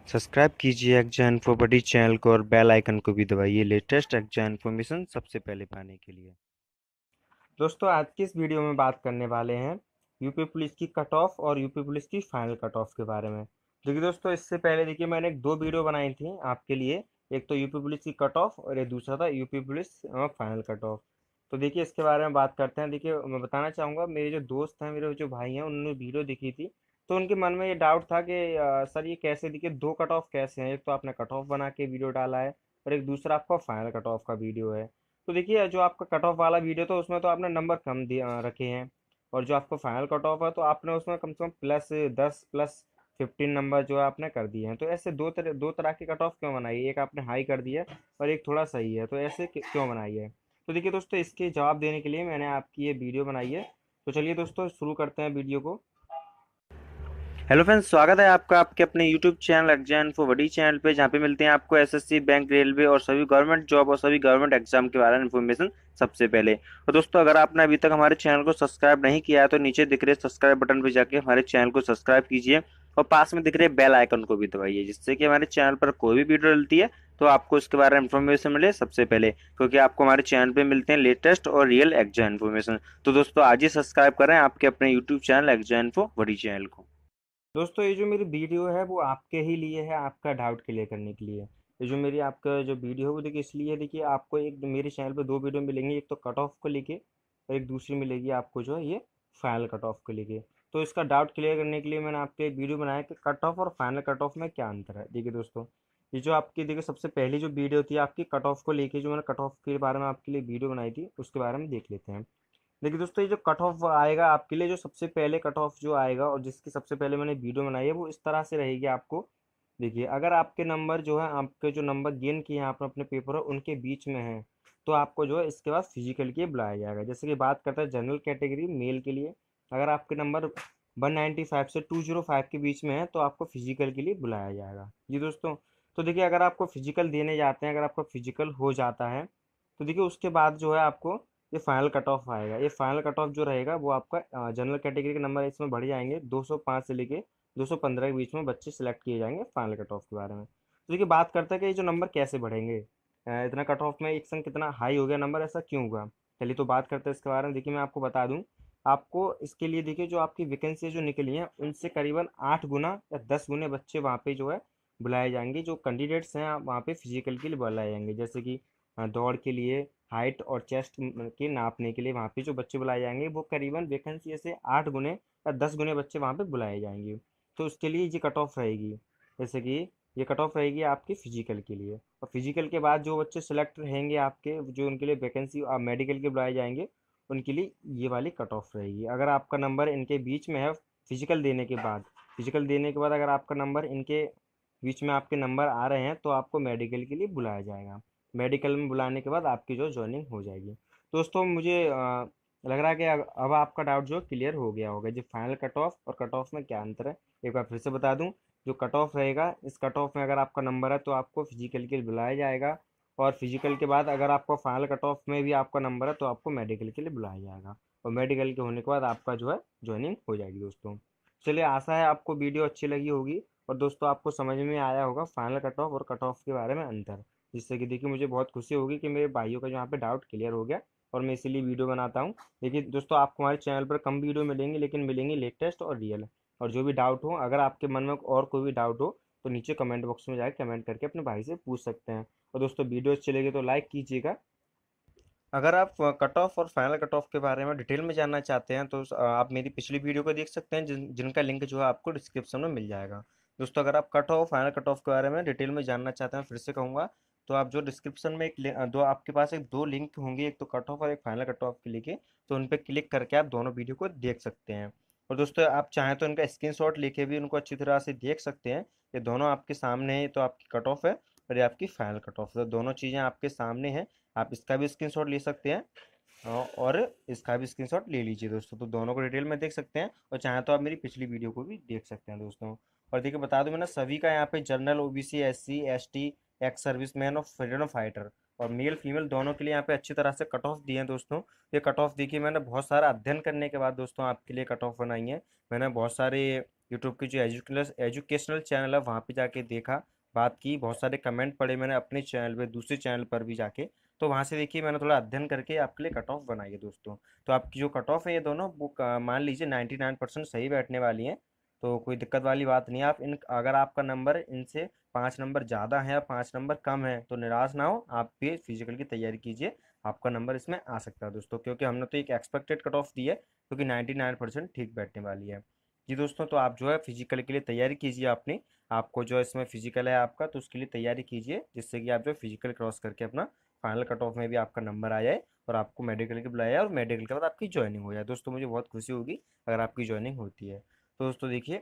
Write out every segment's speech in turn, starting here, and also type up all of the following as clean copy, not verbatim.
Subscribe कीजिए एक्जा info channel को और बेल आइकन को भी दबाइए लेटेस्ट एक्जा इन्फॉर्मेशन सबसे पहले पाने के लिए। दोस्तों आज की इस वीडियो में बात करने वाले हैं यूपी पुलिस की कट ऑफ और यूपी पुलिस की फाइनल कट ऑफ के बारे में। देखिए दोस्तों, इससे पहले देखिए मैंने दो वीडियो बनाई थी आपके लिए। एक तो यूपी पुलिस की कट ऑफ और एक दूसरा था UP police final cut off. तो देखिए इसके बारे में बात करते हैं। देखिए मैं बताना चाहूँगा, मेरे जो दोस्त हैं, मेरे जो भाई हैं, उन्होंने वीडियो देखी थी तो उनके मन में ये डाउट था कि सर ये कैसे, देखिए दो कट ऑफ कैसे हैं। एक तो आपने कट ऑफ बना के वीडियो डाला है और एक दूसरा आपका फाइनल कट ऑफ का वीडियो है। तो देखिए जो आपका कट ऑफ वाला वीडियो था उसमें तो आपने नंबर कम रखे हैं, और जो आपका फाइनल कट ऑफ है तो आपने उसमें कम से कम +10 +15 नंबर जो है आपने कर दिए हैं। तो ऐसे दो तरह की कट ऑफ क्यों बनाई है? एक आपने हाई कर दिया है और एक थोड़ा सही है, तो ऐसे क्यों बनाई है? तो देखिए दोस्तों, इसके जवाब देने के लिए मैंने आपकी ये वीडियो बनाई है। तो चलिए दोस्तों शुरू करते हैं वीडियो को। हेलो फ्रेंड्स, स्वागत है आपका आपके अपने यूट्यूब चैनल एक्जा इन्फो बड़ी चैनल पे, जहाँ पे मिलते हैं आपको एसएससी, बैंक, रेलवे और सभी गवर्नमेंट जॉब और सभी गवर्नमेंट एग्जाम के बारे में इन्फॉर्मेशन सबसे पहले। और दोस्तों अगर आपने अभी तक हमारे चैनल को सब्सक्राइब नहीं किया है तो नीचे दिख रहे सब्सक्राइब बटन पे जाके हमारे चैनल को सब्सक्राइब कीजिए और पास में दिख रहे बेल आइकन को भी दबाइए, जिससे कि हमारे चैनल पर कोई भी वीडियो डलती है तो आपको इसके बारे में इन्फॉर्मेशन मिले सबसे पहले, क्योंकि आपको हमारे चैनल पे मिलते हैं लेटेस्ट और रियल एग्जाम इन्फॉर्मेशन। तो दोस्तों आज ही सब्सक्राइब करें आपके अपने यूट्यूब चैनल एग्जाम इन्फो बड़ी चैनल को। दोस्तों ये जो मेरी वीडियो है वो आपके ही लिए है, आपका डाउट क्लियर करने के लिए। ये जो मेरी आपका जो वीडियो है वो देखिए इसलिए, देखिए आपको एक मेरे चैनल पे दो वीडियो मिलेंगी, एक तो कट ऑफ को लेके और एक दूसरी मिलेगी आपको जो है ये फाइनल कट ऑफ को लेके। तो इसका डाउट क्लियर करने के लिए मैंने आपको एक वीडियो बनाया कि कट ऑफ और फाइनल कट ऑफ में क्या अंतर है। देखिए दोस्तों, ये जो आपकी देखिए सबसे पहली जो वीडियो थी आपकी कट ऑफ को लेके, जो मैंने कट ऑफ के बारे में आपके लिए वीडियो बनाई थी उसके बारे में देख लेते हैं। देखिए दोस्तों, ये जो कट ऑफ आएगा आपके लिए, जो सबसे पहले कट ऑफ जो आएगा और जिसकी सबसे पहले मैंने वीडियो बनाई है वो इस तरह से रहेगी आपको। देखिए अगर आपके नंबर जो है, आपके जो नंबर गेन किए हैं आपने अपने पेपर है उनके बीच में है, तो आपको जो है इसके बाद फिजिकल के लिए बुलाया जाएगा। जैसे कि बात करते हैं जनरल कैटेगरी मेल के लिए, अगर आपके नंबर 195 से 205 के बीच में है तो आपको फिजिकल के लिए बुलाया जाएगा जी दोस्तों। तो देखिए अगर आपको फिजिकल देने जाते हैं, अगर आपका फिजिकल हो जाता है तो देखिए उसके बाद जो है आपको ये फाइनल कट ऑफ आएगा। ये फाइनल कट ऑफ जो रहेगा वो आपका जनरल कैटेगरी के नंबर इसमें बढ़ जाएंगे, 205 से लेके 215 के बीच में बच्चे सिलेक्ट किए जाएंगे फाइनल कट ऑफ के बारे में। तो देखिए बात करते हैं कि ये जो नंबर कैसे बढ़ेंगे, इतना कट ऑफ में एक संग कितना हाई हो गया नंबर, ऐसा क्यों हुआ? चलिए तो बात करते हैं इसके बारे में। देखिए मैं आपको बता दूं, आपको इसके लिए देखिए जो आपकी वैकेंसी जो निकली है उनसे करीबन 8 गुना या 10 गुने बच्चे वहाँ पे जो है बुलाए जाएंगे। जो कैंडिडेट्स हैं वहाँ पे फिजिकल के लिए बुलाए जाएंगे, जैसे कि दौड़ के लिए, हाइट और चेस्ट के नापने के लिए वहाँ पे जो बच्चे बुलाए जाएंगे वो करीबन वैकेंसी से 8 गुने या 10 गुने बच्चे वहाँ पे बुलाए जाएंगे। तो उसके लिए ये कट ऑफ रहेगी। जैसे कि ये कट ऑफ रहेगी आपकी फिजिकल के लिए, और फिजिकल के बाद जो बच्चे सेलेक्ट रहेंगे आपके, जो उनके लिए वैकेंसी मेडिकल के बुलाए जाएंगे, उनके लिए ये वाली कट ऑफ रहेगी। अगर आपका नंबर इनके बीच में है फिजिकल देने के बाद अगर आपका नंबर इनके बीच में आपके नंबर आ रहे हैं तो आपको मेडिकल के लिए बुलाया जाएगा। मेडिकल में बुलाने के बाद आपकी जो ज्वाइनिंग हो जाएगी। दोस्तों मुझे लग रहा है कि अब आपका डाउट जो क्लियर हो गया होगा, जो फाइनल कट ऑफ और कट ऑफ में क्या अंतर है। एक बार फिर से बता दूं, जो कट ऑफ रहेगा इस कट ऑफ में अगर आपका नंबर है तो आपको फिजिकल के लिए बुलाया जाएगा, और फिजिकल के बाद अगर आपको फाइनल कट ऑफ में भी आपका नंबर है तो आपको मेडिकल के लिए बुलाया जाएगा, और मेडिकल के होने के बाद आपका जो है ज्वाइनिंग हो जाएगी दोस्तों। चलिए आशा है आपको वीडियो अच्छी लगी होगी और दोस्तों आपको समझ में आया होगा फाइनल कट ऑफ और कट ऑफ के बारे में अंतर, जिससे कि देखिए मुझे बहुत खुशी होगी कि मेरे भाइयों का यहाँ पे डाउट क्लियर हो गया, और मैं इसीलिए वीडियो बनाता हूँ। देखिए दोस्तों, आपको हमारे चैनल पर कम वीडियो मिलेंगी लेकिन मिलेंगी लेटेस्ट और रियल। और जो भी डाउट हो, अगर आपके मन में और कोई भी डाउट हो तो नीचे कमेंट बॉक्स में जाकर कमेंट करके अपने भाई से पूछ सकते हैं। और दोस्तों वीडियो अच्छी लगी तो लाइक कीजिएगा। अगर आप कट ऑफ और फाइनल कट ऑफ के बारे में डिटेल में जानना चाहते हैं तो आप मेरी पिछली वीडियो को देख सकते हैं, जिनका लिंक जो है आपको डिस्क्रिप्शन में मिल जाएगा। दोस्तों अगर आप cut off final cut off के बारे में डिटेल में जानना चाहते हैं, फिर से कहूँगा, तो आप जो डिस्क्रिप्शन में दो आपके पास एक दो लिंक होंगे, एक तो कट ऑफ और एक फाइनल कट ऑफ के लिए, तो उन पर क्लिक करके आप दोनों वीडियो को देख सकते हैं। और दोस्तों आप चाहें तो इनका स्क्रीनशॉट लेके भी उनको अच्छी तरह से देख सकते हैं। ये दोनों आपके सामने है, तो आपकी कट ऑफ है और ये आपकी फाइनल कट ऑफ है, तो दोनों चीज़ें आपके सामने हैं। आप इसका भी स्क्रीनशॉट ले सकते हैं और इसका भी स्क्रीनशॉट ले लीजिए दोस्तों, तो दोनों को डिटेल में देख सकते हैं, और चाहे तो आप मेरी पिछली वीडियो को भी देख सकते हैं दोस्तों। और देखिए बता दूं, मैंने सभी का यहाँ पे general, OBC, SC, ST, ex service man और फ्रीडम फाइटर और मेल फीमेल दोनों के लिए यहाँ पे अच्छी तरह से कट ऑफ दिए हैं दोस्तों। ये कट ऑफ देखिए मैंने बहुत सारा अध्ययन करने के बाद दोस्तों आपके लिए कट ऑफ बनाई है। मैंने बहुत सारे यूट्यूब की जो एजुकेशनल चैनल है वहाँ पे जाके देखा, बात की, बहुत सारे कमेंट पढ़े मैंने अपने चैनल पे, दूसरे चैनल पर भी जाके। तो वहाँ से देखिए मैंने थोड़ा अध्ययन करके आपके लिए कट ऑफ बनाई है दोस्तों। तो आपकी जो कट ऑफ है ये दोनों वो मान लीजिए 99% सही बैठने वाली हैं। तो कोई दिक्कत वाली बात नहीं है। आप इन अगर आपका नंबर इनसे 5 नंबर ज़्यादा है या 5 नंबर कम है तो निराश ना हो, आप भी फिजिकल की तैयारी कीजिए, आपका नंबर इसमें आ सकता है दोस्तों, क्योंकि हमने तो एक एक्सपेक्टेड कट ऑफ दी है, क्योंकि 99% ठीक बैठने वाली है। जी दोस्तों, तो आप जो है फिजिकल के लिए तैयारी कीजिए अपनी। आपको जो इसमें फिजिकल है आपका, तो उसके लिए तैयारी कीजिए, जिससे कि आप जो फिजिकल क्रॉस करके अपना फाइनल कट ऑफ में भी आपका नंबर आ जाए और आपको मेडिकल के बुलाया जाए और मेडिकल के बाद आपकी ज्वाइनिंग हो जाए। दोस्तों मुझे बहुत खुशी होगी अगर आपकी ज्वाइनिंग होती है। तो दोस्तों देखिए,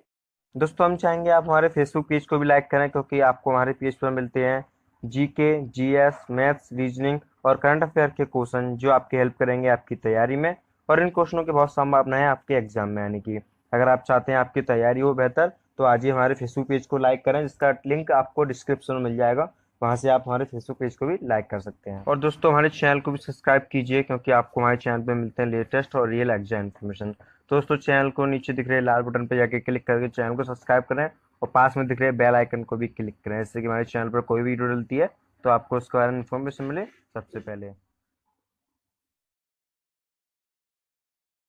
दोस्तों हम चाहेंगे आप हमारे फेसबुक पेज को भी लाइक करें, क्योंकि आपको हमारे पेज पर मिलते हैं जीके, जीएस, मैथ्स, रीजनिंग और करंट अफेयर के क्वेश्चन, जो आपकी हेल्प करेंगे आपकी तैयारी में। और इन क्वेश्चनों की बहुत संभावना है आपके एग्जाम में आने की। अगर आप चाहते हैं आपकी तैयारी हो बेहतर, तो आज ही हमारे फेसबुक पेज को लाइक करें, जिसका लिंक आपको डिस्क्रिप्शन में मिल जाएगा। वहां से आप हमारे फेसबुक पेज को भी लाइक कर सकते हैं। और दोस्तों हमारे चैनल को भी सब्सक्राइब कीजिए, क्योंकि आपको हमारे चैनल पे मिलते हैं लेटेस्ट और रियल एग्जाम इन्फॉर्मेशन। दोस्तों चैनल को नीचे दिख रहे लाल बटन पर जाके क्लिक करके चैनल को सब्सक्राइब करें, और पास में दिख रहे बेल आइकन को भी क्लिक करें, जिससे कि हमारे चैनल पर कोई वीडियो डलती है तो आपको उसके बारे में इन्फॉर्मेशन मिले सबसे पहले।